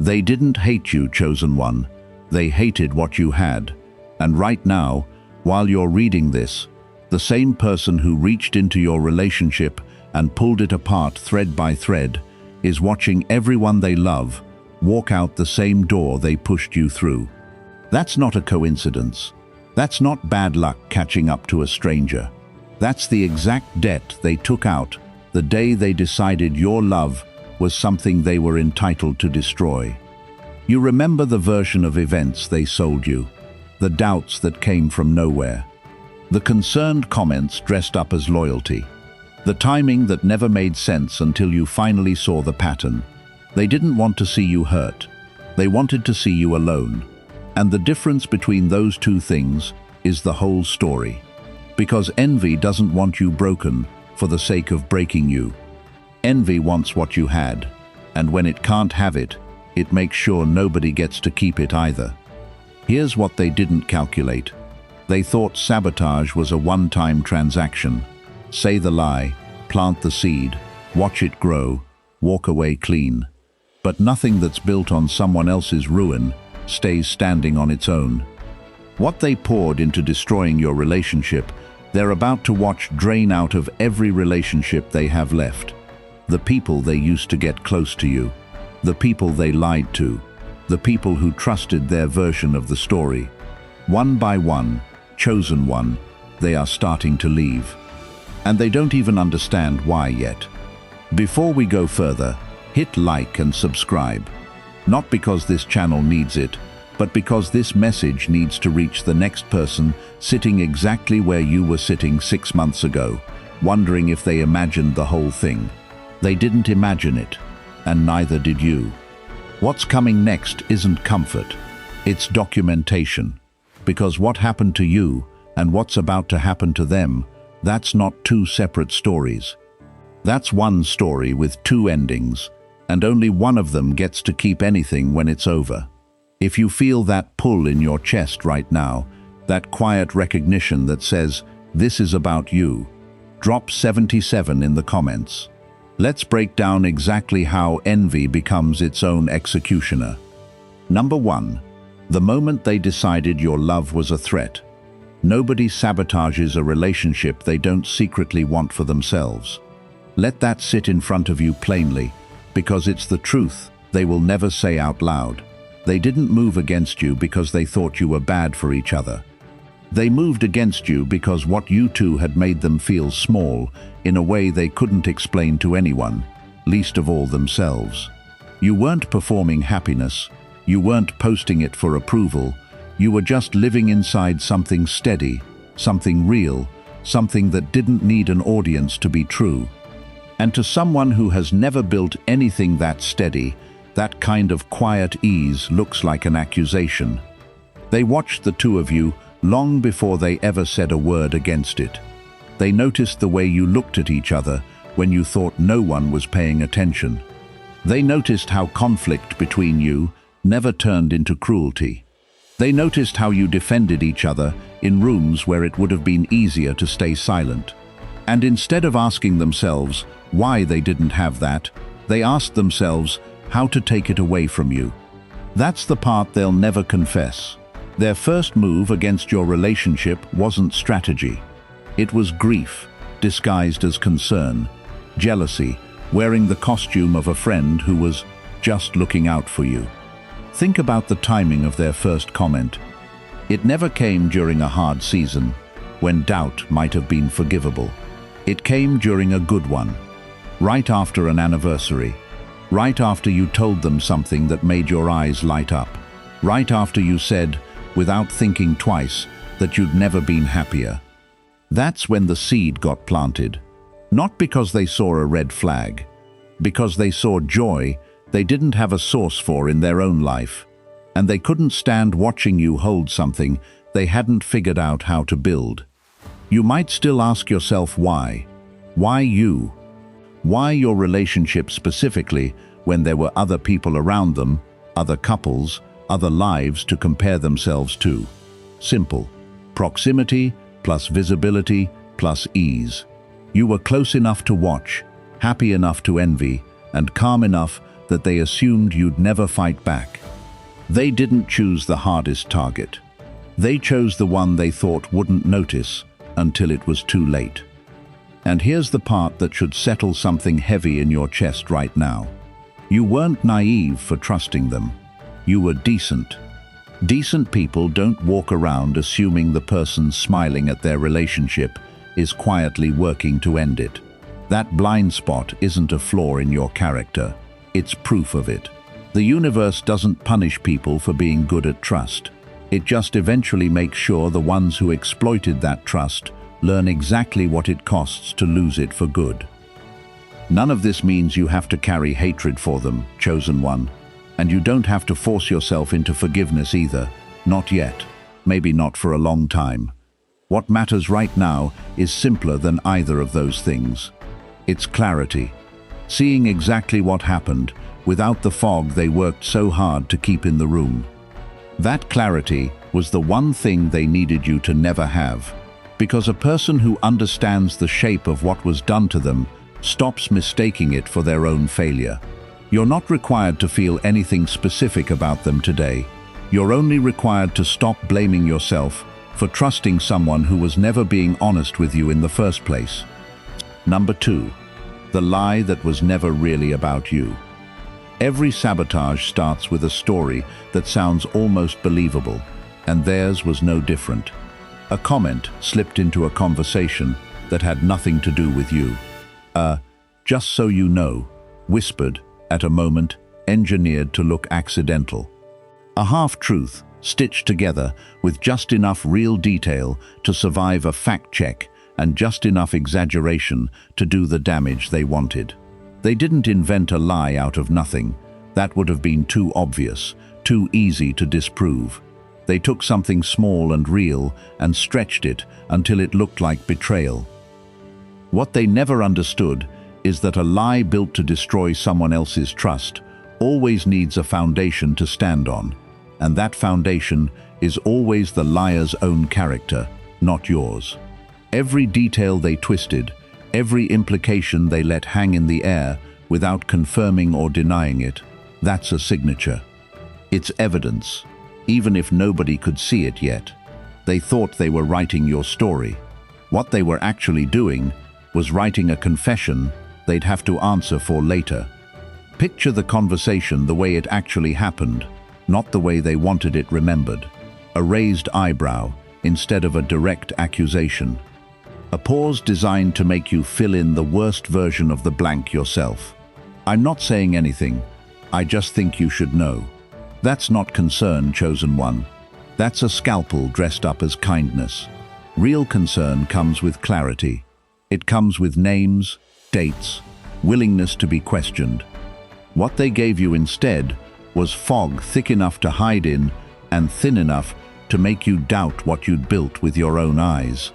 They didn't hate you, chosen one. They hated what you had. And right now, while you're reading this, the same person who reached into your relationship and pulled it apart thread by thread is watching everyone they love walk out the same door they pushed you through. That's not a coincidence. That's not bad luck catching up to a stranger. That's the exact debt they took out the day they decided your love was something they were entitled to destroy. You remember the version of events they sold you, the doubts that came from nowhere, the concerned comments dressed up as loyalty, the timing that never made sense until you finally saw the pattern. They didn't want to see you hurt. They wanted to see you alone. And the difference between those two things is the whole story. Because envy doesn't want you broken for the sake of breaking you. Envy wants what you had, and when it can't have it, it makes sure nobody gets to keep it either. Here's what they didn't calculate. They thought sabotage was a one-time transaction. Say the lie, plant the seed, watch it grow, walk away clean. But nothing that's built on someone else's ruin stays standing on its own. What they poured into destroying your relationship, they're about to watch drain out of every relationship they have left. The people they used to get close to you, the people they lied to, the people who trusted their version of the story. One by one, chosen one, they are starting to leave. And they don't even understand why yet. Before we go further, hit like and subscribe. Not because this channel needs it, but because this message needs to reach the next person sitting exactly where you were sitting 6 months ago, wondering if they imagined the whole thing. They didn't imagine it, and neither did you. What's coming next isn't comfort, it's documentation. Because what happened to you and what's about to happen to them, that's not two separate stories. That's one story with two endings, and only one of them gets to keep anything when it's over. If you feel that pull in your chest right now, that quiet recognition that says, this is about you, drop 77 in the comments. Let's break down exactly how envy becomes its own executioner. Number 1. The moment they decided your love was a threat. Nobody sabotages a relationship they don't secretly want for themselves. Let that sit in front of you plainly, because it's the truth they will never say out loud. They didn't move against you because they thought you were bad for each other. They moved against you because what you two had made them feel small in a way they couldn't explain to anyone, least of all themselves. You weren't performing happiness. You weren't posting it for approval. You were just living inside something steady, something real, something that didn't need an audience to be true. And to someone who has never built anything that steady, that kind of quiet ease looks like an accusation. They watched the two of you long before they ever said a word against it. They noticed the way you looked at each other when you thought no one was paying attention. They noticed how conflict between you never turned into cruelty. They noticed how you defended each other in rooms where it would have been easier to stay silent. And instead of asking themselves why they didn't have that, they asked themselves how to take it away from you. That's the part they'll never confess. Their first move against your relationship wasn't strategy. It was grief, disguised as concern, jealousy, wearing the costume of a friend who was just looking out for you. Think about the timing of their first comment. It never came during a hard season, when doubt might have been forgivable. It came during a good one, right after an anniversary, right after you told them something that made your eyes light up, right after you said, without thinking twice, that you'd never been happier. That's when the seed got planted. Not because they saw a red flag, because they saw joy they didn't have a source for in their own life, and they couldn't stand watching you hold something they hadn't figured out how to build. You might still ask yourself why. Why you? Why your relationship specifically when there were other people around them, other couples, other lives to compare themselves to? Simple. Proximity plus visibility plus ease. You were close enough to watch, happy enough to envy, and calm enough that they assumed you'd never fight back. They didn't choose the hardest target. They chose the one they thought wouldn't notice until it was too late. And here's the part that should settle something heavy in your chest right now. You weren't naive for trusting them. You were decent. Decent people don't walk around assuming the person smiling at their relationship is quietly working to end it. That blind spot isn't a flaw in your character. It's proof of it. The universe doesn't punish people for being good at trust. It just eventually makes sure the ones who exploited that trust learn exactly what it costs to lose it for good. None of this means you have to carry hatred for them, chosen one. And you don't have to force yourself into forgiveness either. Not yet. Maybe not for a long time. What matters right now is simpler than either of those things. It's clarity. Seeing exactly what happened without the fog they worked so hard to keep in the room. That clarity was the one thing they needed you to never have. Because a person who understands the shape of what was done to them stops mistaking it for their own failure. You're not required to feel anything specific about them today. You're only required to stop blaming yourself for trusting someone who was never being honest with you in the first place. Number 2, the lie that was never really about you. Every sabotage starts with a story that sounds almost believable, and theirs was no different. A comment slipped into a conversation that had nothing to do with you. Just so you know, whispered at a moment engineered to look accidental. A half-truth stitched together with just enough real detail to survive a fact check and just enough exaggeration to do the damage they wanted. They didn't invent a lie out of nothing. That would have been too obvious, too easy to disprove. They took something small and real and stretched it until it looked like betrayal. What they never understood is that a lie built to destroy someone else's trust always needs a foundation to stand on, and that foundation is always the liar's own character, not yours. Every detail they twisted, every implication they let hang in the air without confirming or denying it, that's a signature. It's evidence, even if nobody could see it yet. They thought they were writing your story. What they were actually doing was writing a confession they'd have to answer for later. Picture the conversation the way it actually happened, not the way they wanted it remembered. A raised eyebrow instead of a direct accusation. A pause designed to make you fill in the worst version of the blank yourself. I'm not saying anything. I just think you should know. That's not concern, chosen one. That's a scalpel dressed up as kindness. Real concern comes with clarity. It comes with names, dates, willingness to be questioned. What they gave you instead was fog thick enough to hide in and thin enough to make you doubt what you'd built with your own eyes.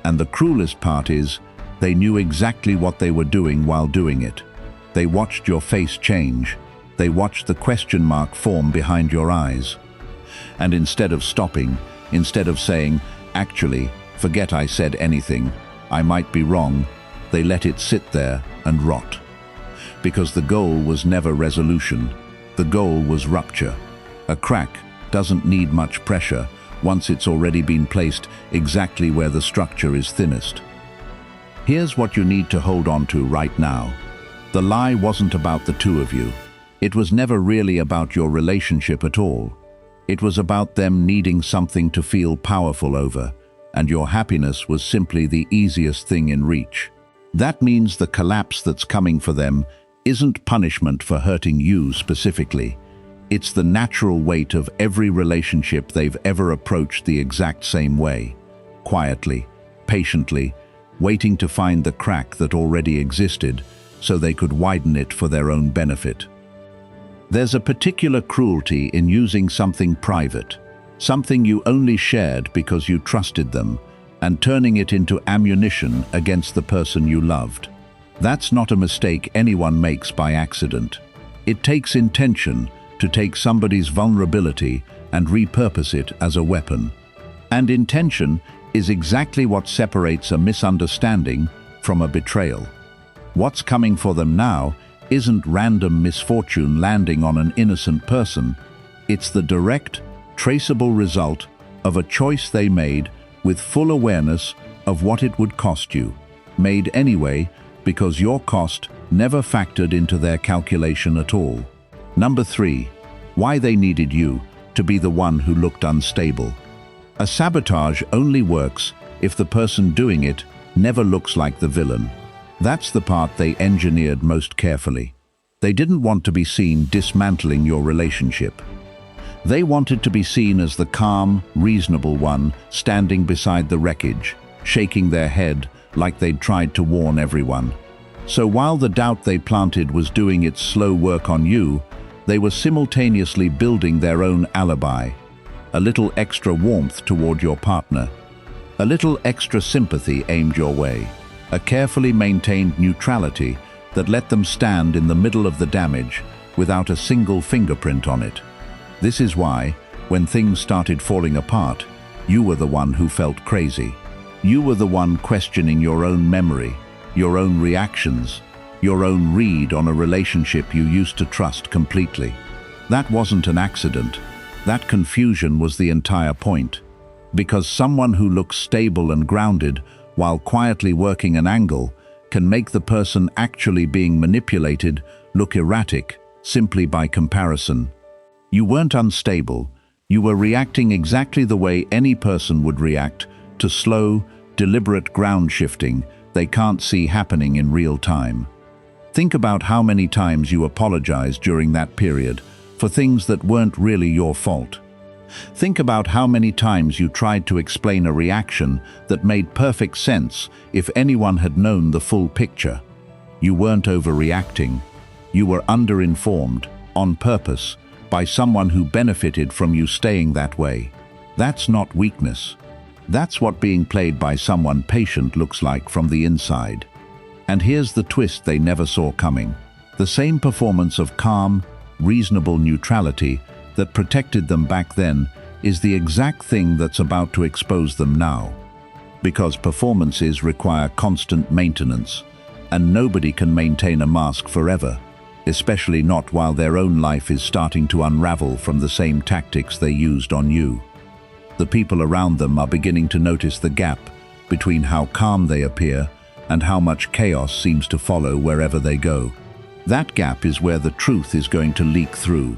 And the cruelest part is, they knew exactly what they were doing while doing it. They watched your face change. They watched the question mark form behind your eyes. And instead of stopping, instead of saying, actually, forget I said anything, I might be wrong, they let it sit there and rot. Because the goal was never resolution. The goal was rupture. A crack doesn't need much pressure once it's already been placed exactly where the structure is thinnest. Here's what you need to hold on to right now. The lie wasn't about the two of you. It was never really about your relationship at all. It was about them needing something to feel powerful over, and your happiness was simply the easiest thing in reach. That means the collapse that's coming for them isn't punishment for hurting you specifically. It's the natural weight of every relationship they've ever approached the exact same way. Quietly, patiently, waiting to find the crack that already existed so they could widen it for their own benefit. There's a particular cruelty in using something private, something you only shared because you trusted them, and turning it into ammunition against the person you loved. That's not a mistake anyone makes by accident. It takes intention to take somebody's vulnerability and repurpose it as a weapon. And intention is exactly what separates a misunderstanding from a betrayal. What's coming for them now isn't random misfortune landing on an innocent person. It's the direct, traceable result of a choice they made with full awareness of what it would cost you. Made anyway because your cost never factored into their calculation at all. Number 3. Why they needed you to be the one who looked unstable. A sabotage only works if the person doing it never looks like the villain. That's the part they engineered most carefully. They didn't want to be seen dismantling your relationship. They wanted to be seen as the calm, reasonable one standing beside the wreckage, shaking their head like they'd tried to warn everyone. So while the doubt they planted was doing its slow work on you, they were simultaneously building their own alibi. A little extra warmth toward your partner. A little extra sympathy aimed your way. A carefully maintained neutrality that let them stand in the middle of the damage without a single fingerprint on it. This is why, when things started falling apart, you were the one who felt crazy. You were the one questioning your own memory, your own reactions, your own read on a relationship you used to trust completely. That wasn't an accident. That confusion was the entire point. Because someone who looks stable and grounded while quietly working an angle can make the person actually being manipulated look erratic simply by comparison. You weren't unstable. You were reacting exactly the way any person would react to slow, deliberate ground shifting they can't see happening in real time. Think about how many times you apologized during that period for things that weren't really your fault. Think about how many times you tried to explain a reaction that made perfect sense if anyone had known the full picture. You weren't overreacting. You were underinformed, on purpose, by someone who benefited from you staying that way. That's not weakness. That's what being played by someone patient looks like from the inside. And here's the twist they never saw coming. The same performance of calm, reasonable neutrality that protected them back then is the exact thing that's about to expose them now. Because performances require constant maintenance, and nobody can maintain a mask forever, especially not while their own life is starting to unravel from the same tactics they used on you. The people around them are beginning to notice the gap between how calm they appear and how much chaos seems to follow wherever they go. That gap is where the truth is going to leak through.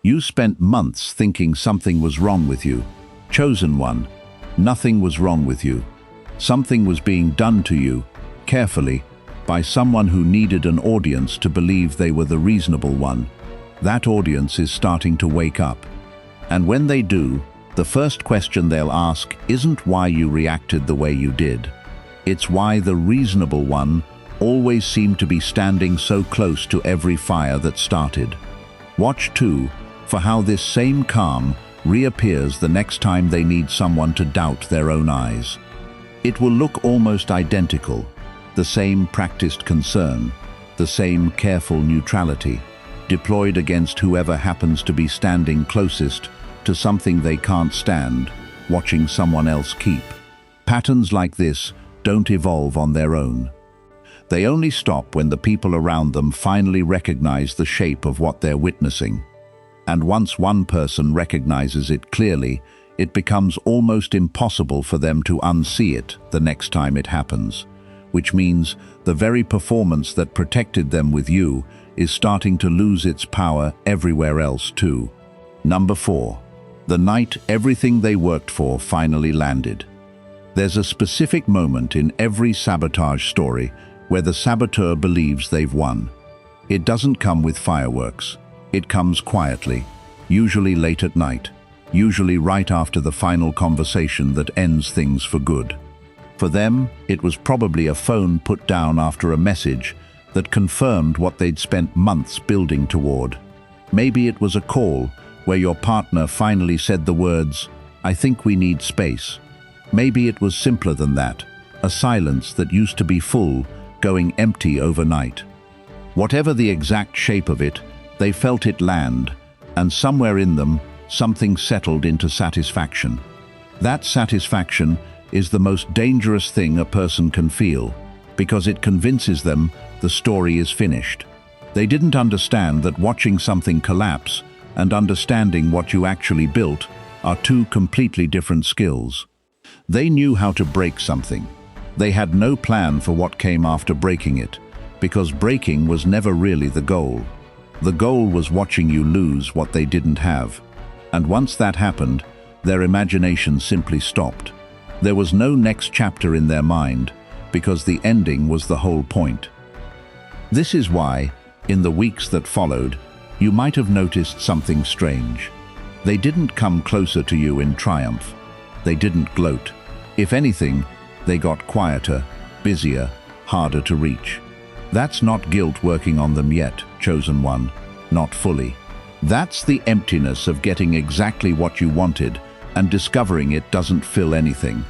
You spent months thinking something was wrong with you. Chosen one, nothing was wrong with you. Something was being done to you, carefully, by someone who needed an audience to believe they were the reasonable one. That audience is starting to wake up. And when they do, the first question they'll ask isn't why you reacted the way you did. It's why the reasonable one always seemed to be standing so close to every fire that started. Watch too for how this same calm reappears the next time they need someone to doubt their own eyes. It will look almost identical, the same practiced concern, the same careful neutrality, deployed against whoever happens to be standing closest to something they can't stand, watching someone else keep. Patterns like this don't evolve on their own. They only stop when the people around them finally recognize the shape of what they're witnessing. And once one person recognizes it clearly, it becomes almost impossible for them to unsee it the next time it happens. Which means the very performance that protected them with you is starting to lose its power everywhere else too. Number 4. The night everything they worked for finally landed. There's a specific moment in every sabotage story where the saboteur believes they've won. It doesn't come with fireworks. It comes quietly, usually late at night, usually right after the final conversation that ends things for good. For them, it was probably a phone put down after a message that confirmed what they'd spent months building toward. Maybe it was a call where your partner finally said the words, "I think we need space." Maybe it was simpler than that, a silence that used to be full, going empty overnight. Whatever the exact shape of it, they felt it land, and somewhere in them, something settled into satisfaction. That satisfaction is the most dangerous thing a person can feel, because it convinces them the story is finished. They didn't understand that watching something collapse and understanding what you actually built are two completely different skills. They knew how to break something. They had no plan for what came after breaking it, because breaking was never really the goal. The goal was watching you lose what they didn't have. And once that happened, their imagination simply stopped. There was no next chapter in their mind, because the ending was the whole point. This is why, in the weeks that followed, you might have noticed something strange. They didn't come closer to you in triumph. They didn't gloat. If anything, they got quieter, busier, harder to reach. That's not guilt working on them yet, chosen one, not fully. That's the emptiness of getting exactly what you wanted and discovering it doesn't fill anything.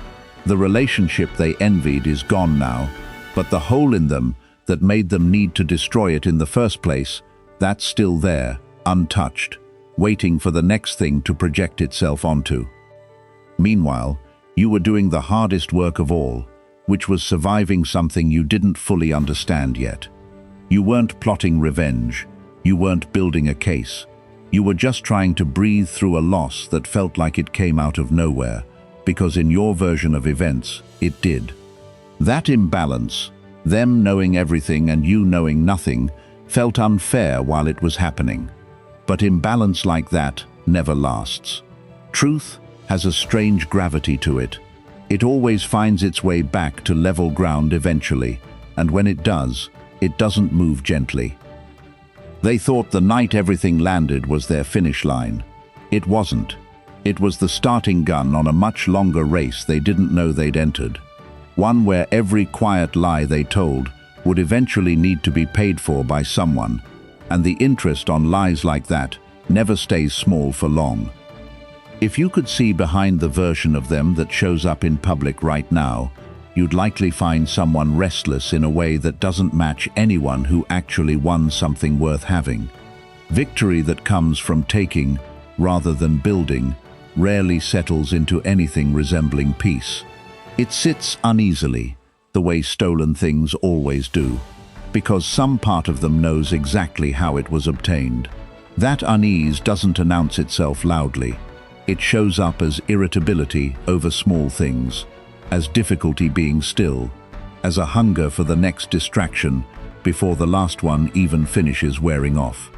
The relationship they envied is gone now, but the hole in them that made them need to destroy it in the first place, that's still there, untouched, waiting for the next thing to project itself onto. Meanwhile, you were doing the hardest work of all, which was surviving something you didn't fully understand yet. You weren't plotting revenge. You weren't building a case. You were just trying to breathe through a loss that felt like it came out of nowhere, because in your version of events, it did. That imbalance, them knowing everything and you knowing nothing, felt unfair while it was happening. But imbalance like that never lasts. Truth has a strange gravity to it. It always finds its way back to level ground eventually, and when it does, it doesn't move gently. They thought the night everything landed was their finish line. It wasn't. It was the starting gun on a much longer race they didn't know they'd entered. One where every quiet lie they told would eventually need to be paid for by someone, and the interest on lies like that never stays small for long. If you could see behind the version of them that shows up in public right now, you'd likely find someone restless in a way that doesn't match anyone who actually won something worth having. Victory that comes from taking, rather than building, rarely settles into anything resembling peace. It sits uneasily, the way stolen things always do, because some part of them knows exactly how it was obtained. That unease doesn't announce itself loudly. It shows up as irritability over small things, as difficulty being still, as a hunger for the next distraction before the last one even finishes wearing off.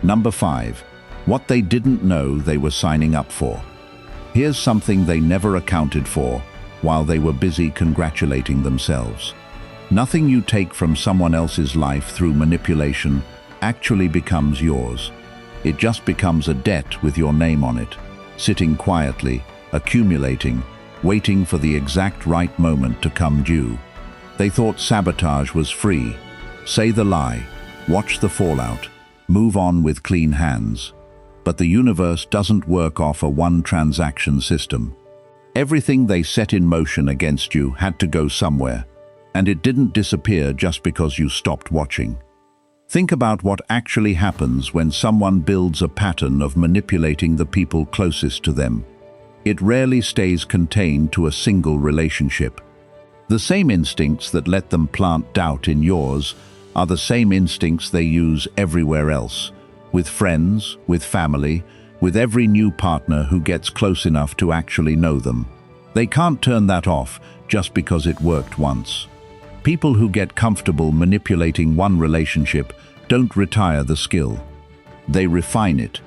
Number 5. What they didn't know they were signing up for. Here's something they never accounted for while they were busy congratulating themselves. Nothing you take from someone else's life through manipulation actually becomes yours. It just becomes a debt with your name on it, sitting quietly, accumulating, waiting for the exact right moment to come due. They thought sabotage was free. Say the lie, watch the fallout, move on with clean hands. But the universe doesn't work off a one-transaction system. Everything they set in motion against you had to go somewhere, and it didn't disappear just because you stopped watching. Think about what actually happens when someone builds a pattern of manipulating the people closest to them. It rarely stays contained to a single relationship. The same instincts that let them plant doubt in yours are the same instincts they use everywhere else, with friends, with family, with every new partner who gets close enough to actually know them. They can't turn that off just because it worked once. People who get comfortable manipulating one relationship don't retire the skill. They refine it,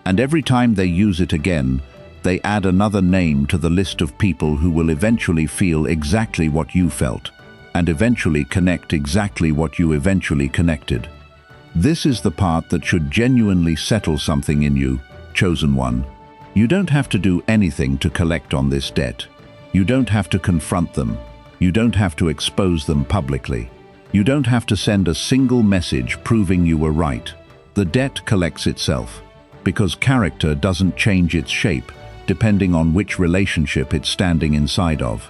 and every time they use it again, they add another name to the list of people who will eventually feel exactly what you felt, and eventually connect exactly what you eventually connected. This is the part that should genuinely settle something in you, chosen one. You don't have to do anything to collect on this debt. You don't have to confront them. You don't have to expose them publicly. You don't have to send a single message proving you were right. The debt collects itself, because character doesn't change its shape depending on which relationship it's standing inside of.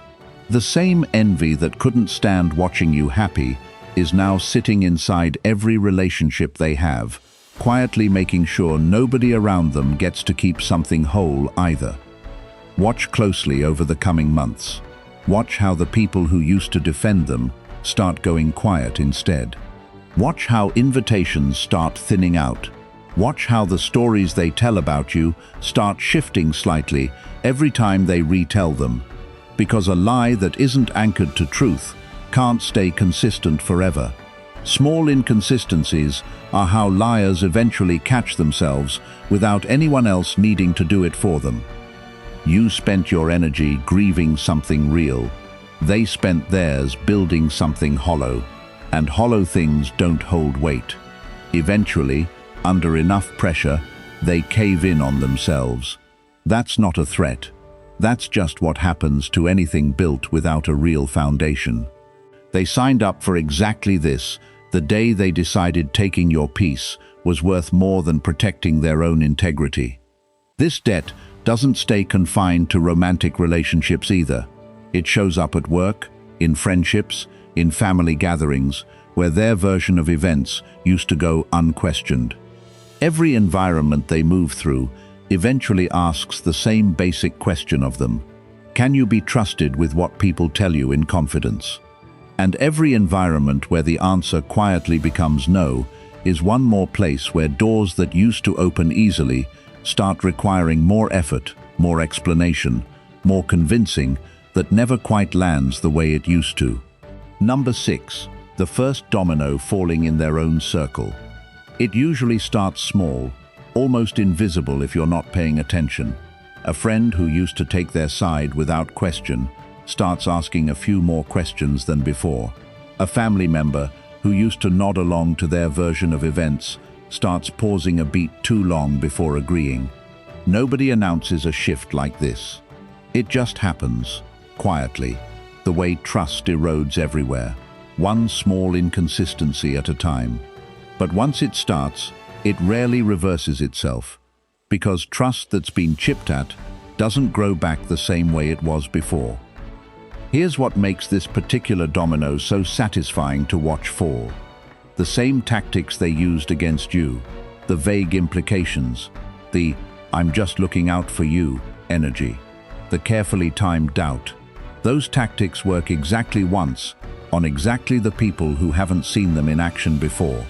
The same envy that couldn't stand watching you happy is now sitting inside every relationship they have, quietly making sure nobody around them gets to keep something whole either. Watch closely over the coming months. Watch how the people who used to defend them start going quiet instead. Watch how invitations start thinning out. Watch how the stories they tell about you start shifting slightly every time they retell them. Because a lie that isn't anchored to truth can't stay consistent forever. Small inconsistencies are how liars eventually catch themselves without anyone else needing to do it for them. You spent your energy grieving something real. They spent theirs building something hollow. And hollow things don't hold weight. Eventually, under enough pressure, they cave in on themselves. That's not a threat. That's just what happens to anything built without a real foundation. They signed up for exactly this the day they decided taking your peace was worth more than protecting their own integrity. This debt doesn't stay confined to romantic relationships either. It shows up at work, in friendships, in family gatherings, where their version of events used to go unquestioned. Every environment they move through eventually asks the same basic question of them. Can you be trusted with what people tell you in confidence? And every environment where the answer quietly becomes no is one more place where doors that used to open easily start requiring more effort, more explanation, more convincing that never quite lands the way it used to. Number 6. The first domino falling in their own circle. It usually starts small, almost invisible if you're not paying attention. A friend who used to take their side without question starts asking a few more questions than before. A family member who used to nod along to their version of events starts pausing a beat too long before agreeing. Nobody announces a shift like this. It just happens, quietly, the way trust erodes everywhere, one small inconsistency at a time. But once it starts, it rarely reverses itself, because trust that's been chipped at doesn't grow back the same way it was before. Here's what makes this particular domino so satisfying to watch fall. The same tactics they used against you, the vague implications, the "I'm just looking out for you" energy, the carefully timed doubt. Those tactics work exactly once, on exactly the people who haven't seen them in action before.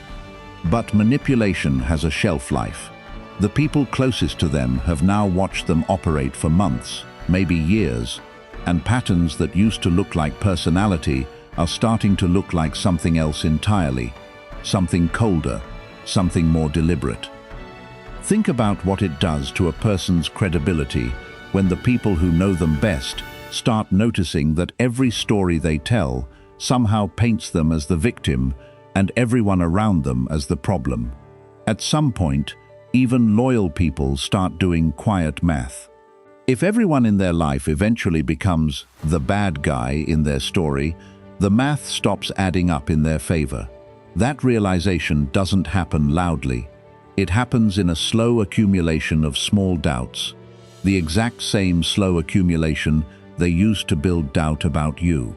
But manipulation has a shelf life. The people closest to them have now watched them operate for months, maybe years, and patterns that used to look like personality are starting to look like something else entirely, something colder, something more deliberate. Think about what it does to a person's credibility when the people who know them best start noticing that every story they tell somehow paints them as the victim and everyone around them as the problem. At some point, even loyal people start doing quiet math. If everyone in their life eventually becomes the bad guy in their story, the math stops adding up in their favor. That realization doesn't happen loudly. It happens in a slow accumulation of small doubts, the exact same slow accumulation they used to build doubt about you.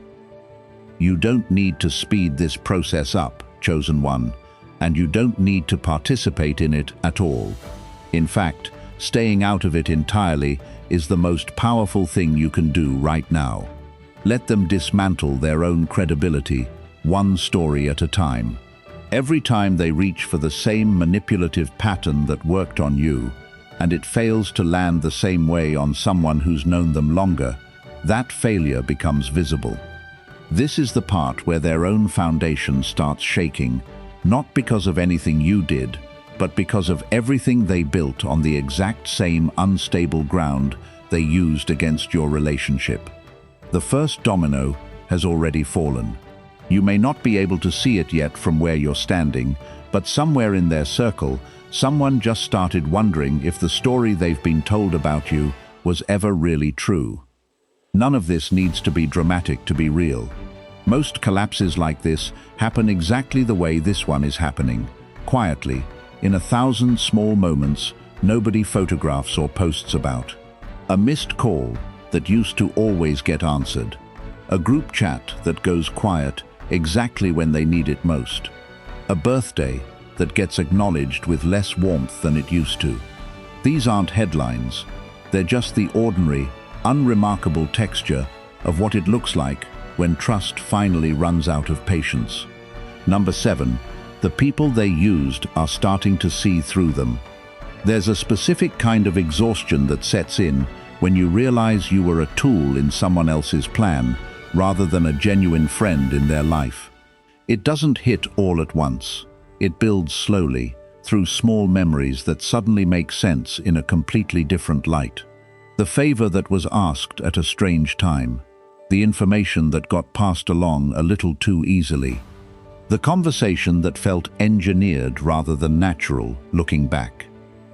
You don't need to speed this process up, chosen one, and you don't need to participate in it at all. In fact, staying out of it entirely is the most powerful thing you can do right now. Let them dismantle their own credibility, one story at a time. Every time they reach for the same manipulative pattern that worked on you, and it fails to land the same way on someone who's known them longer, that failure becomes visible. This is the part where their own foundation starts shaking, not because of anything you did, but because of everything they built on the exact same unstable ground they used against your relationship. The first domino has already fallen. You may not be able to see it yet from where you're standing, but somewhere in their circle, someone just started wondering if the story they've been told about you was ever really true. None of this needs to be dramatic to be real. Most collapses like this happen exactly the way this one is happening, quietly, in 1,000 small moments nobody photographs or posts about. A missed call that used to always get answered. A group chat that goes quiet exactly when they need it most. A birthday that gets acknowledged with less warmth than it used to. These aren't headlines. They're just the ordinary, unremarkable texture of what it looks like when trust finally runs out of patience. Number 7. the people they used are starting to see through them. There's a specific kind of exhaustion that sets in when you realize you were a tool in someone else's plan rather than a genuine friend in their life. It doesn't hit all at once. It builds slowly, through small memories that suddenly make sense in a completely different light. The favor that was asked at a strange time. The information that got passed along a little too easily. The conversation that felt engineered rather than natural, looking back.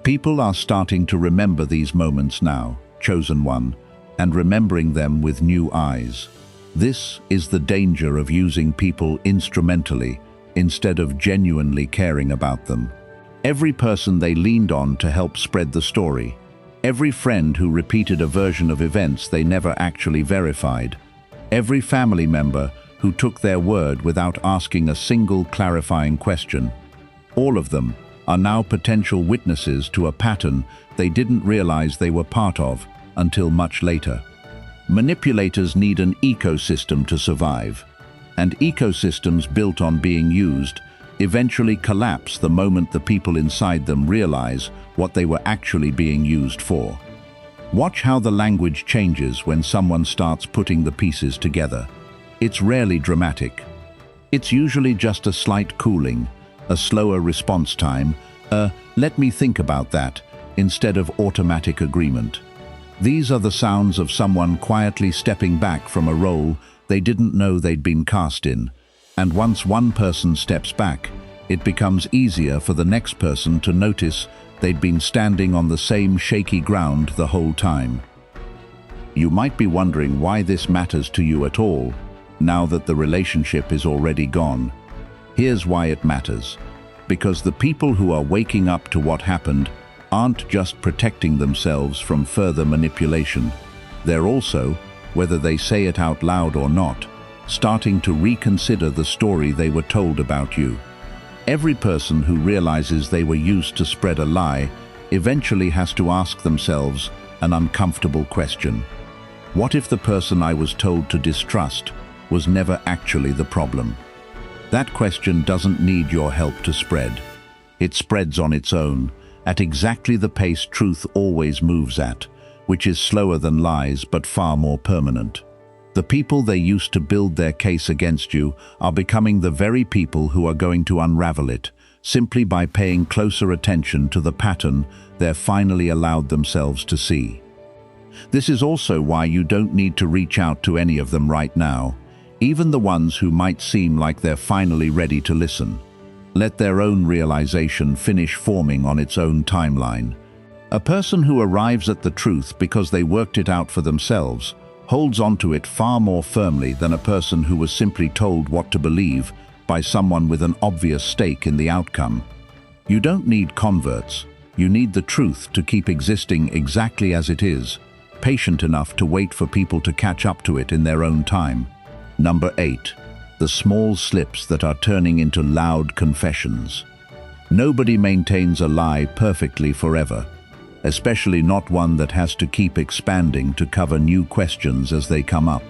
People are starting to remember these moments now, chosen one, and remembering them with new eyes. This is the danger of using people instrumentally instead of genuinely caring about them. Every person they leaned on to help spread the story. Every friend who repeated a version of events they never actually verified. Every family member who took their word without asking a single clarifying question. All of them are now potential witnesses to a pattern they didn't realize they were part of until much later. Manipulators need an ecosystem to survive, and ecosystems built on being used eventually collapse the moment the people inside them realize what they were actually being used for. Watch how the language changes when someone starts putting the pieces together. It's rarely dramatic. It's usually just a slight cooling, a slower response time, let me think about that, instead of automatic agreement. These are the sounds of someone quietly stepping back from a role they didn't know they'd been cast in. And once one person steps back, it becomes easier for the next person to notice they'd been standing on the same shaky ground the whole time. You might be wondering why this matters to you at all, now that the relationship is already gone. Here's why it matters. Because the people who are waking up to what happened aren't just protecting themselves from further manipulation. They're also, whether they say it out loud or not, starting to reconsider the story they were told about you. Every person who realizes they were used to spread a lie eventually has to ask themselves an uncomfortable question. What if the person I was told to distrust was never actually the problem? That question doesn't need your help to spread. It spreads on its own, at exactly the pace truth always moves at, which is slower than lies but far more permanent. The people they used to build their case against you are becoming the very people who are going to unravel it, simply by paying closer attention to the pattern they've finally allowed themselves to see. This is also why you don't need to reach out to any of them right now, even the ones who might seem like they're finally ready to listen. Let their own realization finish forming on its own timeline. A person who arrives at the truth because they worked it out for themselves holds onto it far more firmly than a person who was simply told what to believe by someone with an obvious stake in the outcome. You don't need converts. You need the truth to keep existing exactly as it is, patient enough to wait for people to catch up to it in their own time. Number 8. The small slips that are turning into loud confessions. Nobody maintains a lie perfectly forever, especially not one that has to keep expanding to cover new questions as they come up.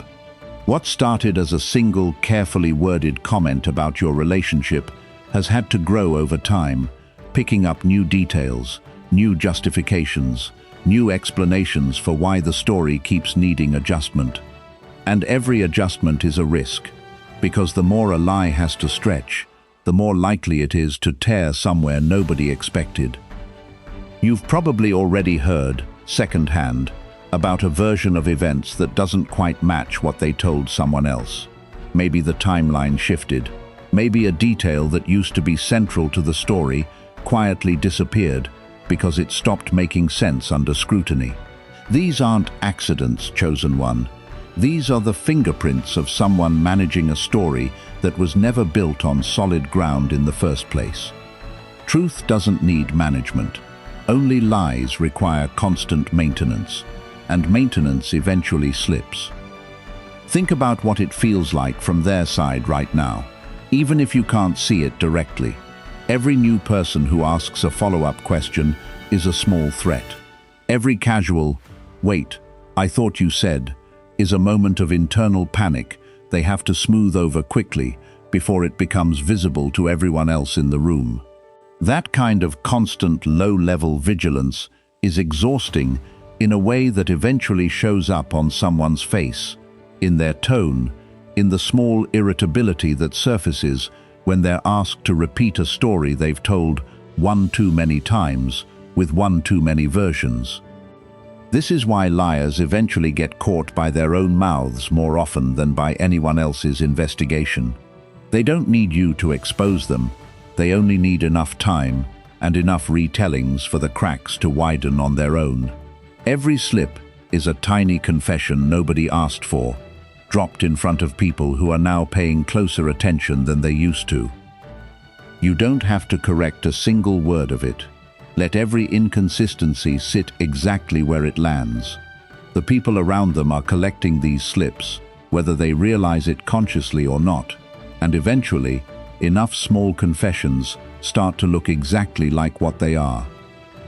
What started as a single, carefully worded comment about your relationship has had to grow over time, picking up new details, new justifications, new explanations for why the story keeps needing adjustment. And every adjustment is a risk, because the more a lie has to stretch, the more likely it is to tear somewhere nobody expected. You've probably already heard, secondhand, about a version of events that doesn't quite match what they told someone else. Maybe the timeline shifted. Maybe a detail that used to be central to the story quietly disappeared because it stopped making sense under scrutiny. These aren't accidents, chosen one. These are the fingerprints of someone managing a story that was never built on solid ground in the first place. Truth doesn't need management. Only lies require constant maintenance, and maintenance eventually slips. Think about what it feels like from their side right now, even if you can't see it directly. Every new person who asks a follow-up question is a small threat. Every casual, "Wait, I thought you said," is a moment of internal panic they have to smooth over quickly before it becomes visible to everyone else in the room. That kind of constant low-level vigilance is exhausting in a way that eventually shows up on someone's face, in their tone, in the small irritability that surfaces when they're asked to repeat a story they've told one too many times with one too many versions. This is why liars eventually get caught by their own mouths more often than by anyone else's investigation. They don't need you to expose them, they only need enough time and enough retellings for the cracks to widen on their own. Every slip is a tiny confession nobody asked for, dropped in front of people who are now paying closer attention than they used to. You don't have to correct a single word of it. Let every inconsistency sit exactly where it lands. The people around them are collecting these slips, whether they realize it consciously or not, and eventually, enough small confessions start to look exactly like what they are.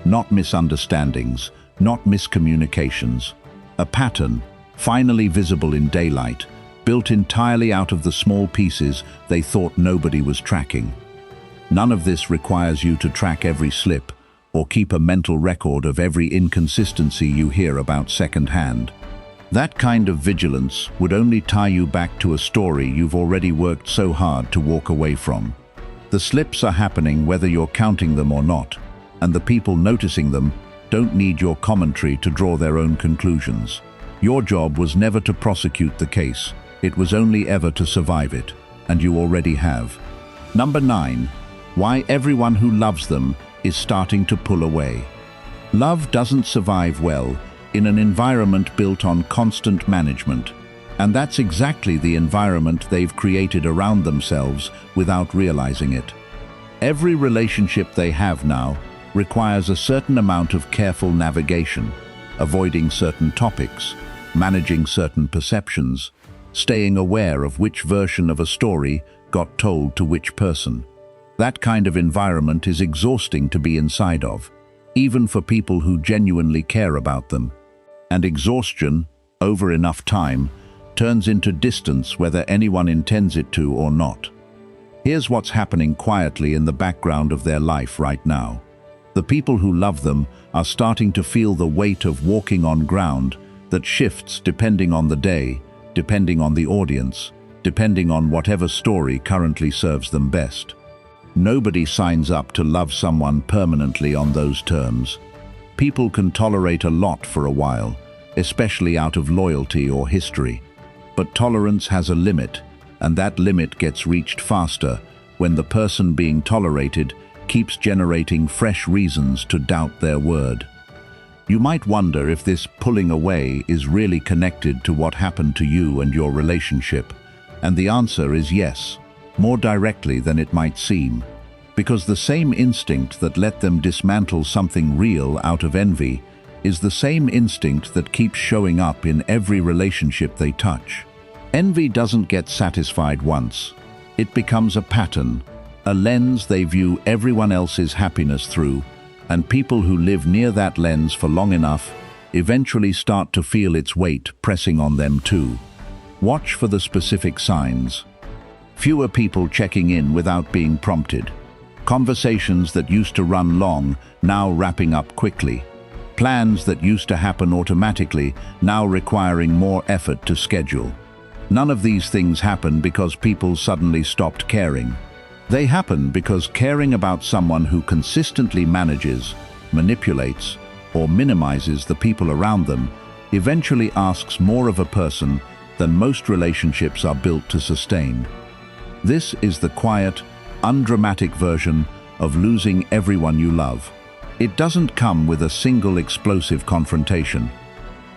Not misunderstandings, not miscommunications. A pattern, finally visible in daylight, built entirely out of the small pieces they thought nobody was tracking. None of this requires you to track every slip or keep a mental record of every inconsistency you hear about secondhand. That kind of vigilance would only tie you back to a story you've already worked so hard to walk away from. The slips are happening whether you're counting them or not, and the people noticing them don't need your commentary to draw their own conclusions. Your job was never to prosecute the case, it was only ever to survive it, and you already have. Number 9. Why everyone who loves them is starting to pull away. Love doesn't survive well in an environment built on constant management, and that's exactly the environment they've created around themselves without realizing it. Every relationship they have now requires a certain amount of careful navigation, avoiding certain topics, managing certain perceptions, staying aware of which version of a story got told to which person. That kind of environment is exhausting to be inside of, even for people who genuinely care about them. And exhaustion, over enough time, turns into distance whether anyone intends it to or not. Here's what's happening quietly in the background of their life right now. The people who love them are starting to feel the weight of walking on ground that shifts depending on the day, depending on the audience, depending on whatever story currently serves them best. Nobody signs up to love someone permanently on those terms. People can tolerate a lot for a while, especially out of loyalty or history. But tolerance has a limit, and that limit gets reached faster when the person being tolerated keeps generating fresh reasons to doubt their word. You might wonder if this pulling away is really connected to what happened to you and your relationship, and the answer is yes, more directly than it might seem. Because the same instinct that let them dismantle something real out of envy is the same instinct that keeps showing up in every relationship they touch. Envy doesn't get satisfied once. It becomes a pattern, a lens they view everyone else's happiness through, and people who live near that lens for long enough eventually start to feel its weight pressing on them too. Watch for the specific signs. Fewer people checking in without being prompted. Conversations that used to run long, now wrapping up quickly. Plans that used to happen automatically, now requiring more effort to schedule. None of these things happen because people suddenly stopped caring. They happen because caring about someone who consistently manages, manipulates, or minimizes the people around them eventually asks more of a person than most relationships are built to sustain. This is the quiet, undramatic version of losing everyone you love. It doesn't come with a single explosive confrontation.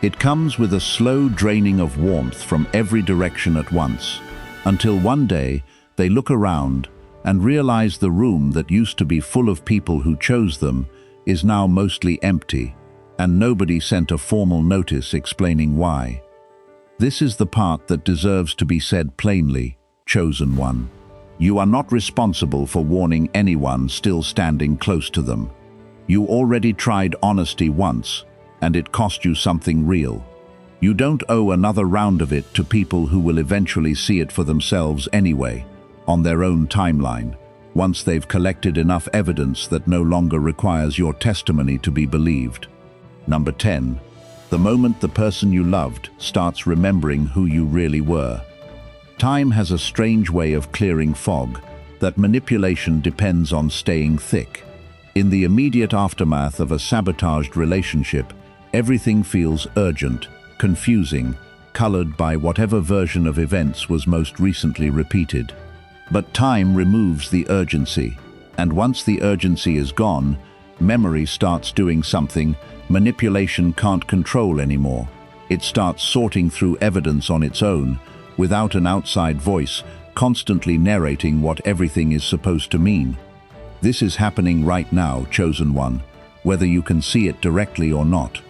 It comes with a slow draining of warmth from every direction at once, until one day they look around and realize the room that used to be full of people who chose them is now mostly empty, and nobody sent a formal notice explaining why. This is the part that deserves to be said plainly, chosen one. You are not responsible for warning anyone still standing close to them. You already tried honesty once, and it cost you something real. You don't owe another round of it to people who will eventually see it for themselves anyway, on their own timeline, once they've collected enough evidence that no longer requires your testimony to be believed. Number 10. The moment the person you loved starts remembering who you really were. Time has a strange way of clearing fog. That manipulation depends on staying thick. In the immediate aftermath of a sabotaged relationship, everything feels urgent, confusing, colored by whatever version of events was most recently repeated. But time removes the urgency, and once the urgency is gone, memory starts doing something manipulation can't control anymore. It starts sorting through evidence on its own, without an outside voice constantly narrating what everything is supposed to mean. This is happening right now, chosen one, whether you can see it directly or not.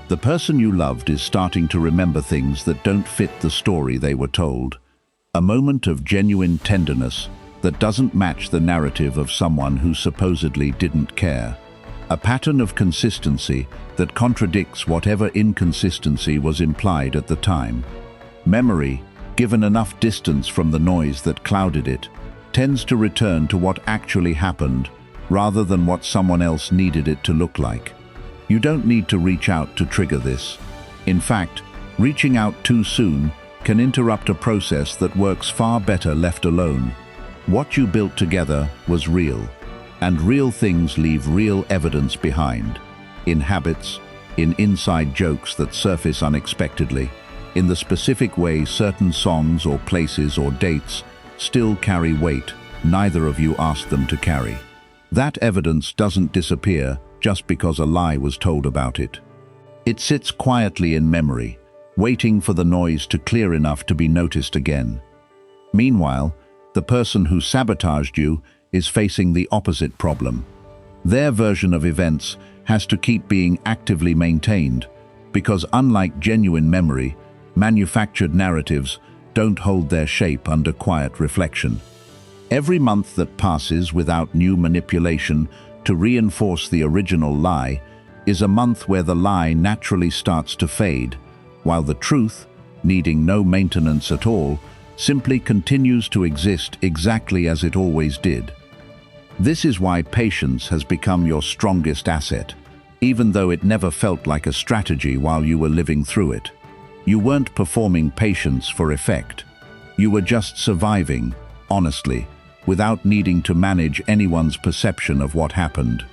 The person you loved is starting to remember things that don't fit the story they were told. A moment of genuine tenderness that doesn't match the narrative of someone who supposedly didn't care. A pattern of consistency that contradicts whatever inconsistency was implied at the time. Memory, given enough distance from the noise that clouded it, tends to return to what actually happened rather than what someone else needed it to look like. You don't need to reach out to trigger this. In fact, reaching out too soon can interrupt a process that works far better left alone. What you built together was real, and real things leave real evidence behind. In habits, in inside jokes that surface unexpectedly, in the specific way certain songs or places or dates still carry weight neither of you asked them to carry. That evidence doesn't disappear just because a lie was told about it. It sits quietly in memory, waiting for the noise to clear enough to be noticed again. Meanwhile, the person who sabotaged you is facing the opposite problem. Their version of events has to keep being actively maintained, because unlike genuine memory, manufactured narratives don't hold their shape under quiet reflection. Every month that passes without new manipulation to reinforce the original lie is a month where the lie naturally starts to fade, while the truth, needing no maintenance at all, simply continues to exist exactly as it always did. This is why patience has become your strongest asset, even though it never felt like a strategy while you were living through it. You weren't performing patience for effect. You were just surviving, honestly, without needing to manage anyone's perception of what happened.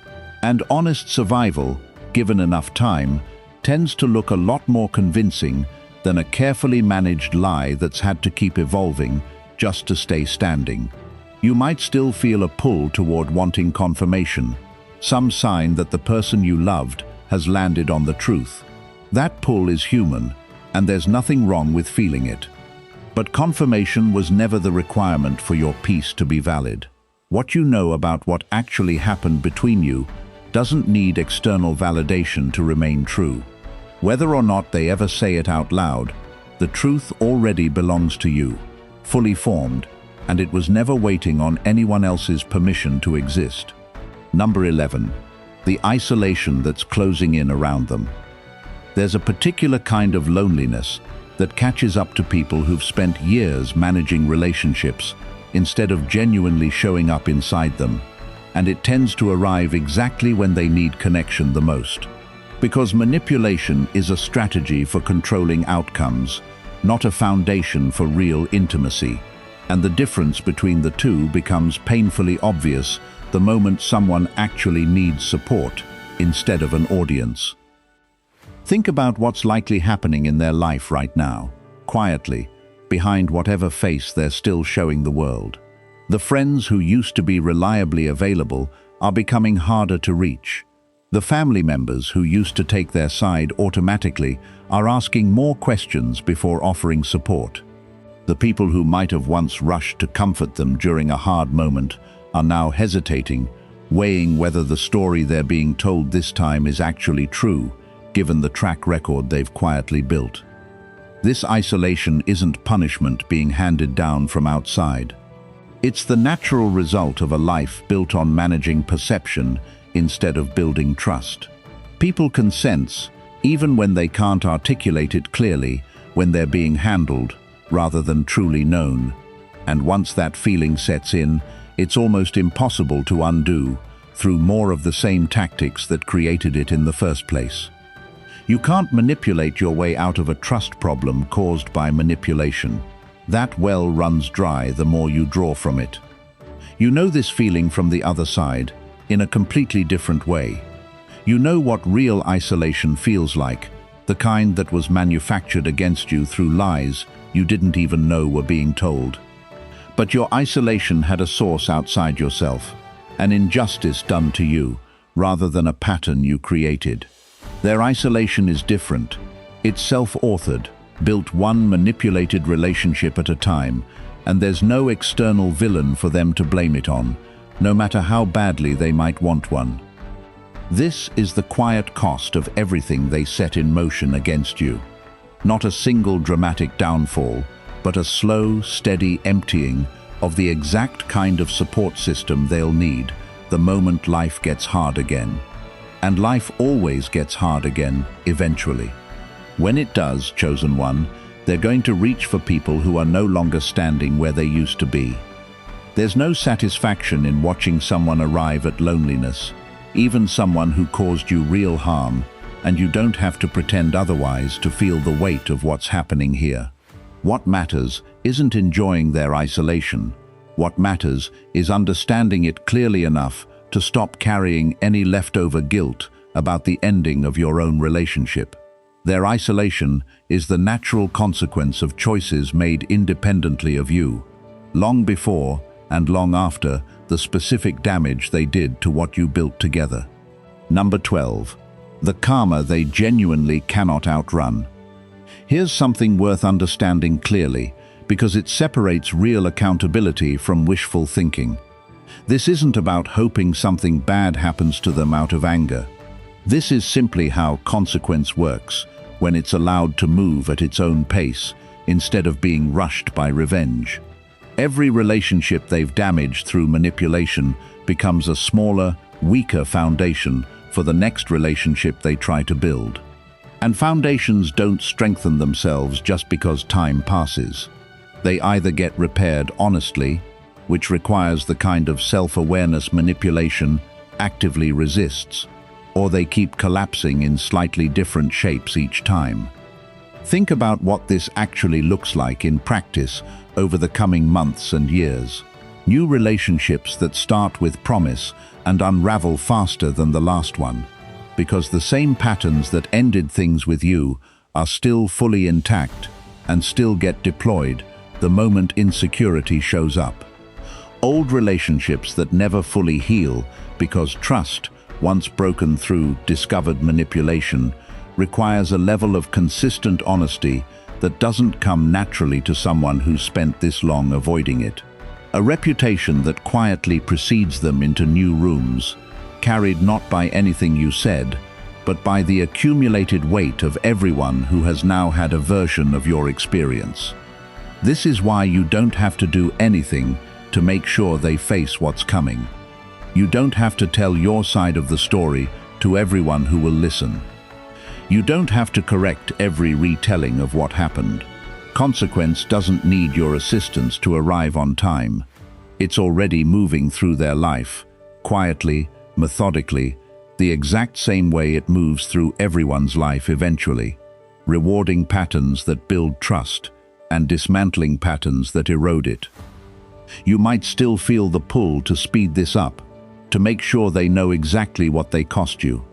And honest survival, given enough time, tends to look a lot more convincing than a carefully managed lie that's had to keep evolving just to stay standing. You might still feel a pull toward wanting confirmation, some sign that the person you loved has landed on the truth. That pull is human, and there's nothing wrong with feeling it. But confirmation was never the requirement for your peace to be valid. What you know about what actually happened between you doesn't need external validation to remain true. Whether or not they ever say it out loud, the truth already belongs to you, fully formed, and it was never waiting on anyone else's permission to exist. Number 11. The isolation that's closing in around them. There's a particular kind of loneliness that catches up to people who've spent years managing relationships instead of genuinely showing up inside them, and it tends to arrive exactly when they need connection the most. Because manipulation is a strategy for controlling outcomes, not a foundation for real intimacy, and the difference between the two becomes painfully obvious the moment someone actually needs support instead of an audience. Think about what's likely happening in their life right now, quietly, behind whatever face they're still showing the world. The friends who used to be reliably available are becoming harder to reach. The family members who used to take their side automatically are asking more questions before offering support. The people who might have once rushed to comfort them during a hard moment are now hesitating, weighing whether the story they're being told this time is actually true, given the track record they've quietly built. This isolation isn't punishment being handed down from outside. It's the natural result of a life built on managing perception instead of building trust. People can sense, even when they can't articulate it clearly, when they're being handled rather than truly known. And once that feeling sets in, it's almost impossible to undo through more of the same tactics that created it in the first place. You can't manipulate your way out of a trust problem caused by manipulation. That well runs dry the more you draw from it. You know this feeling from the other side, in a completely different way. You know what real isolation feels like, the kind that was manufactured against you through lies you didn't even know were being told. But your isolation had a source outside yourself, an injustice done to you, rather than a pattern you created. Their isolation is different. It's self-authored, built one manipulated relationship at a time, and there's no external villain for them to blame it on, no matter how badly they might want one. This is the quiet cost of everything they set in motion against you. Not a single dramatic downfall, but a slow, steady emptying of the exact kind of support system they'll need the moment life gets hard again. And life always gets hard again, eventually. When it does, chosen one, they're going to reach for people who are no longer standing where they used to be. There's no satisfaction in watching someone arrive at loneliness, even someone who caused you real harm, and you don't have to pretend otherwise to feel the weight of what's happening here. What matters isn't enjoying their isolation. What matters is understanding it clearly enough to stop carrying any leftover guilt about the ending of your own relationship. Their isolation is the natural consequence of choices made independently of you, long before and long after the specific damage they did to what you built together. Number 12. The karma they genuinely cannot outrun. Here's something worth understanding clearly, because it separates real accountability from wishful thinking. This isn't about hoping something bad happens to them out of anger. This is simply how consequence works, when it's allowed to move at its own pace, instead of being rushed by revenge. Every relationship they've damaged through manipulation becomes a smaller, weaker foundation for the next relationship they try to build. And foundations don't strengthen themselves just because time passes. They either get repaired honestly, which requires the kind of self-awareness manipulation actively resists, or they keep collapsing in slightly different shapes each time. Think about what this actually looks like in practice over the coming months and years. New relationships that start with promise and unravel faster than the last one, because the same patterns that ended things with you are still fully intact and still get deployed the moment insecurity shows up. Old relationships that never fully heal because trust, once broken through discovered manipulation, requires a level of consistent honesty that doesn't come naturally to someone who's spent this long avoiding it. A reputation that quietly precedes them into new rooms, carried not by anything you said, but by the accumulated weight of everyone who has now had a version of your experience. This is why you don't have to do anything to make sure they face what's coming. You don't have to tell your side of the story to everyone who will listen. You don't have to correct every retelling of what happened. Consequence doesn't need your assistance to arrive on time. It's already moving through their life, quietly, methodically, the exact same way it moves through everyone's life eventually, rewarding patterns that build trust and dismantling patterns that erode it. You might still feel the pull to speed this up, to make sure they know exactly what they cost you.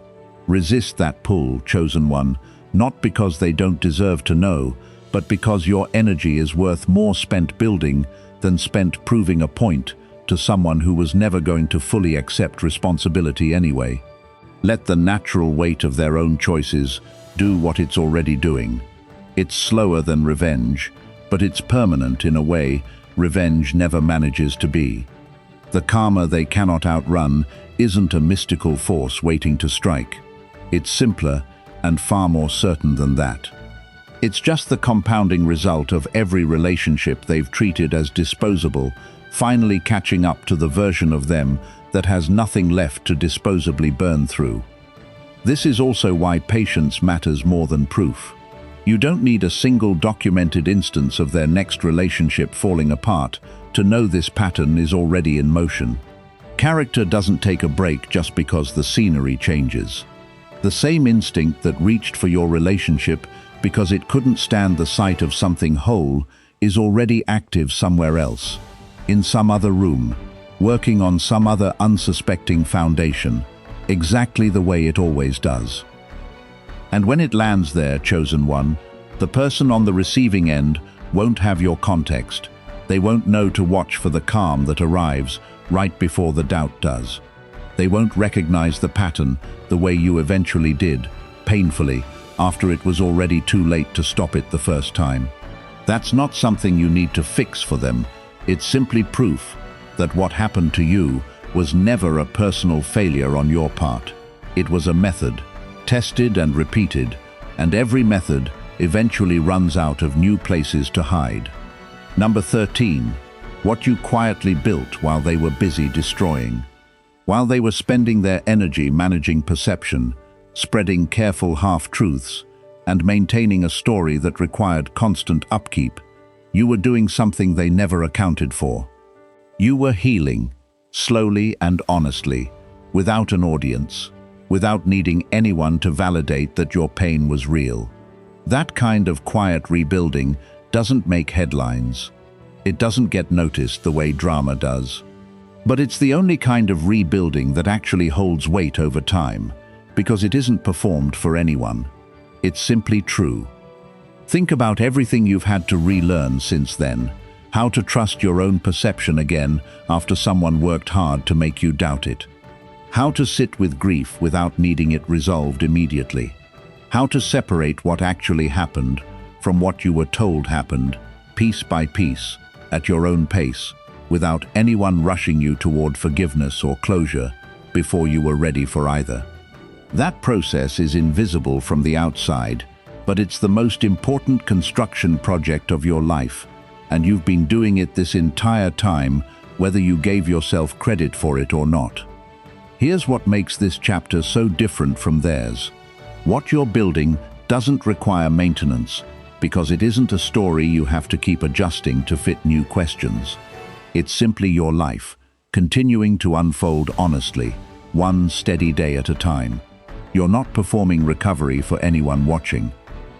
Resist that pull, chosen one, not because they don't deserve to know, but because your energy is worth more spent building than spent proving a point to someone who was never going to fully accept responsibility anyway. Let the natural weight of their own choices do what it's already doing. It's slower than revenge, but it's permanent in a way revenge never manages to be. The karma they cannot outrun isn't a mystical force waiting to strike. It's simpler and far more certain than that. It's just the compounding result of every relationship they've treated as disposable, finally catching up to the version of them that has nothing left to disposably burn through. This is also why patience matters more than proof. You don't need a single documented instance of their next relationship falling apart to know this pattern is already in motion. Character doesn't take a break just because the scenery changes. The same instinct that reached for your relationship because it couldn't stand the sight of something whole is already active somewhere else, in some other room, working on some other unsuspecting foundation, exactly the way it always does. And when it lands there, chosen one, the person on the receiving end won't have your context. They won't know to watch for the calm that arrives right before the doubt does. They won't recognize the pattern the way you eventually did, painfully, after it was already too late to stop it the first time. That's not something you need to fix for them. It's simply proof that what happened to you was never a personal failure on your part. It was a method, tested and repeated, and every method eventually runs out of new places to hide. Number 13, what you quietly built while they were busy destroying. While they were spending their energy managing perception, spreading careful half-truths, and maintaining a story that required constant upkeep, you were doing something they never accounted for. You were healing, slowly and honestly, without an audience, without needing anyone to validate that your pain was real. That kind of quiet rebuilding doesn't make headlines. It doesn't get noticed the way drama does. But it's the only kind of rebuilding that actually holds weight over time, because it isn't performed for anyone. It's simply true. Think about everything you've had to relearn since then, how to trust your own perception again after someone worked hard to make you doubt it. How to sit with grief without needing it resolved immediately. How to separate what actually happened from what you were told happened, piece by piece, at your own pace, without anyone rushing you toward forgiveness or closure before you were ready for either. That process is invisible from the outside, but it's the most important construction project of your life, and you've been doing it this entire time, whether you gave yourself credit for it or not. Here's what makes this chapter so different from theirs. What you're building doesn't require maintenance, because it isn't a story you have to keep adjusting to fit new questions. It's simply your life, continuing to unfold honestly, one steady day at a time. You're not performing recovery for anyone watching.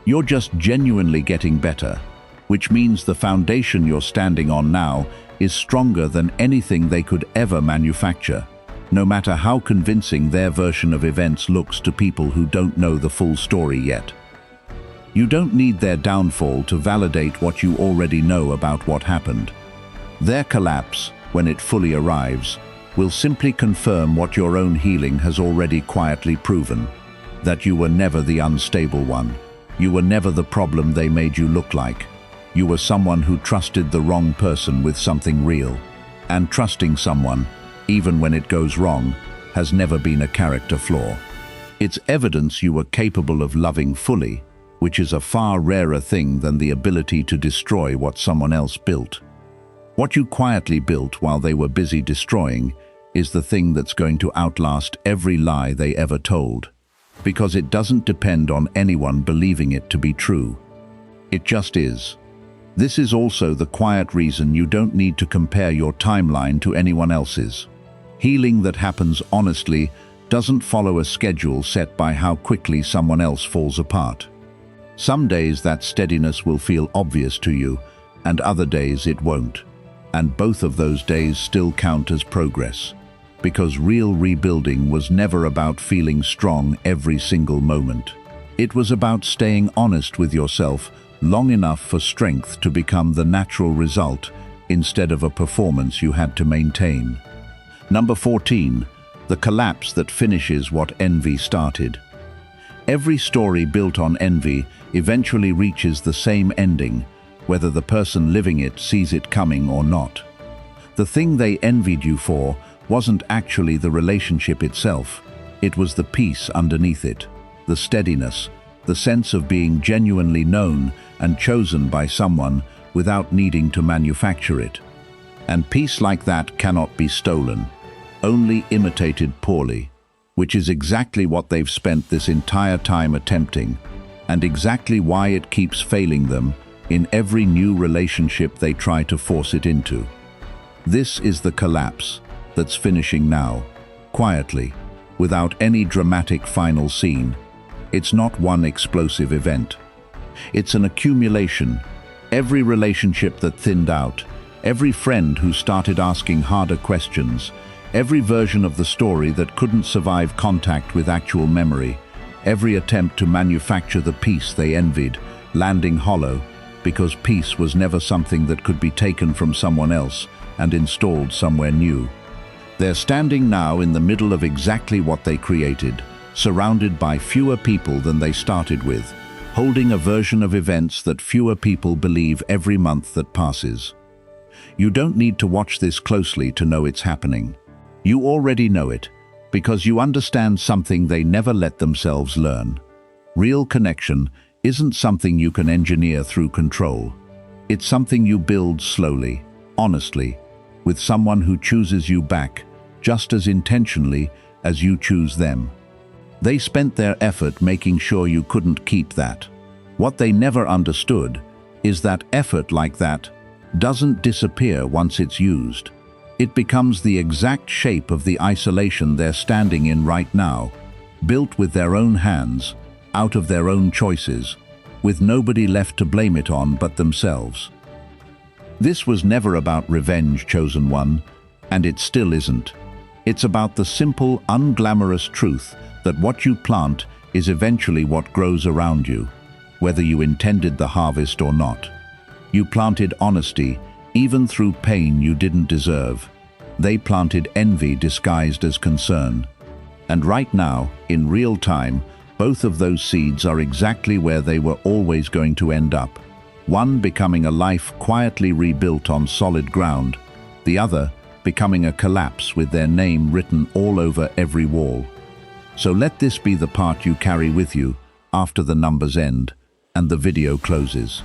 You're just genuinely getting better, which means the foundation you're standing on now is stronger than anything they could ever manufacture, no matter how convincing their version of events looks to people who don't know the full story yet. You don't need their downfall to validate what you already know about what happened. Their collapse, when it fully arrives, will simply confirm what your own healing has already quietly proven, that you were never the unstable one. You were never the problem they made you look like. You were someone who trusted the wrong person with something real. And trusting someone, even when it goes wrong, has never been a character flaw. It's evidence you were capable of loving fully, which is a far rarer thing than the ability to destroy what someone else built. What you quietly built while they were busy destroying is the thing that's going to outlast every lie they ever told, because it doesn't depend on anyone believing it to be true. It just is. This is also the quiet reason you don't need to compare your timeline to anyone else's. Healing that happens honestly doesn't follow a schedule set by how quickly someone else falls apart. Some days that steadiness will feel obvious to you, and other days it won't. And both of those days still count as progress, because real rebuilding was never about feeling strong every single moment. It was about staying honest with yourself long enough for strength to become the natural result instead of a performance you had to maintain. Number 14, the collapse that finishes what envy started. Every story built on envy eventually reaches the same ending, whether the person living it sees it coming or not. The thing they envied you for wasn't actually the relationship itself. It was the peace underneath it, the steadiness, the sense of being genuinely known and chosen by someone without needing to manufacture it. And peace like that cannot be stolen, only imitated poorly, which is exactly what they've spent this entire time attempting, and exactly why it keeps failing them in every new relationship they try to force it into. This is the collapse that's finishing now, quietly, without any dramatic final scene. It's not one explosive event. It's an accumulation. Every relationship that thinned out, every friend who started asking harder questions, every version of the story that couldn't survive contact with actual memory, every attempt to manufacture the peace they envied, landing hollow, because peace was never something that could be taken from someone else and installed somewhere new. They're standing now in the middle of exactly what they created, surrounded by fewer people than they started with, holding a version of events that fewer people believe every month that passes. You don't need to watch this closely to know it's happening. You already know it, because you understand something they never let themselves learn. Real connection isn't something you can engineer through control. It's something you build slowly, honestly, with someone who chooses you back just as intentionally as you choose them. They spent their effort making sure you couldn't keep that. What they never understood is that effort like that doesn't disappear once it's used. It becomes the exact shape of the isolation they're standing in right now, built with their own hands, out of their own choices, with nobody left to blame it on but themselves. This was never about revenge, chosen one, and it still isn't. It's about the simple, unglamorous truth that what you plant is eventually what grows around you, whether you intended the harvest or not. You planted honesty, even through pain you didn't deserve. They planted envy disguised as concern. And right now, in real time, both of those seeds are exactly where they were always going to end up. One becoming a life quietly rebuilt on solid ground, the other becoming a collapse with their name written all over every wall. So let this be the part you carry with you after the numbers end and the video closes.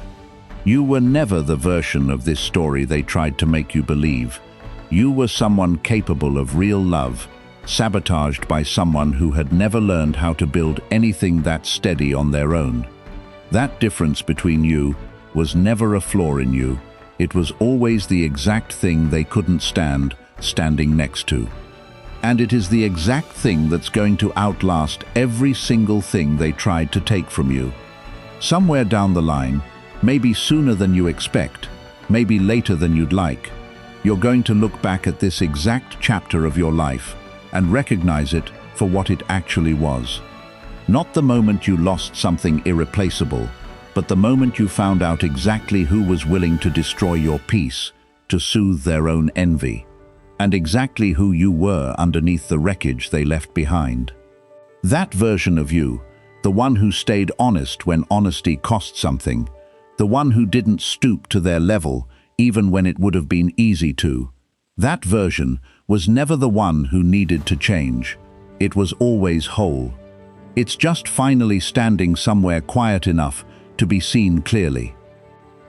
You were never the version of this story they tried to make you believe. You were someone capable of real love, sabotaged by someone who had never learned how to build anything that steady on their own. That difference between you was never a flaw in you. It was always the exact thing they couldn't stand standing next to. And it is the exact thing that's going to outlast every single thing they tried to take from you. Somewhere down the line, maybe sooner than you expect, maybe later than you'd like, you're going to look back at this exact chapter of your life and recognize it for what it actually was. Not the moment you lost something irreplaceable, but the moment you found out exactly who was willing to destroy your peace, to soothe their own envy, and exactly who you were underneath the wreckage they left behind. That version of you, the one who stayed honest when honesty cost something, the one who didn't stoop to their level even when it would have been easy to, that version was never the one who needed to change. It was always whole. It's just finally standing somewhere quiet enough to be seen clearly.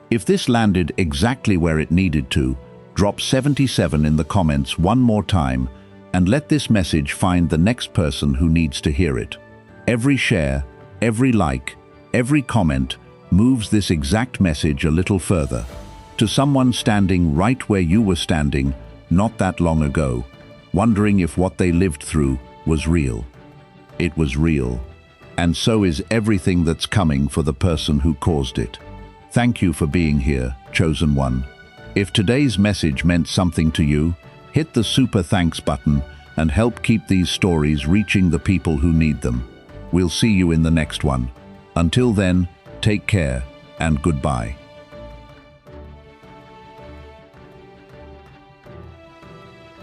If this landed exactly where it needed to, drop 77 in the comments one more time and let this message find the next person who needs to hear it. Every share, every like, every comment moves this exact message a little further, to someone standing right where you were standing not that long ago, wondering if what they lived through was real. It was real, and so is everything that's coming for the person who caused it. Thank you for being here, chosen one. If today's message meant something to you, hit the super thanks button and help keep these stories reaching the people who need them. We'll see you in the next one. Until then, take care and goodbye.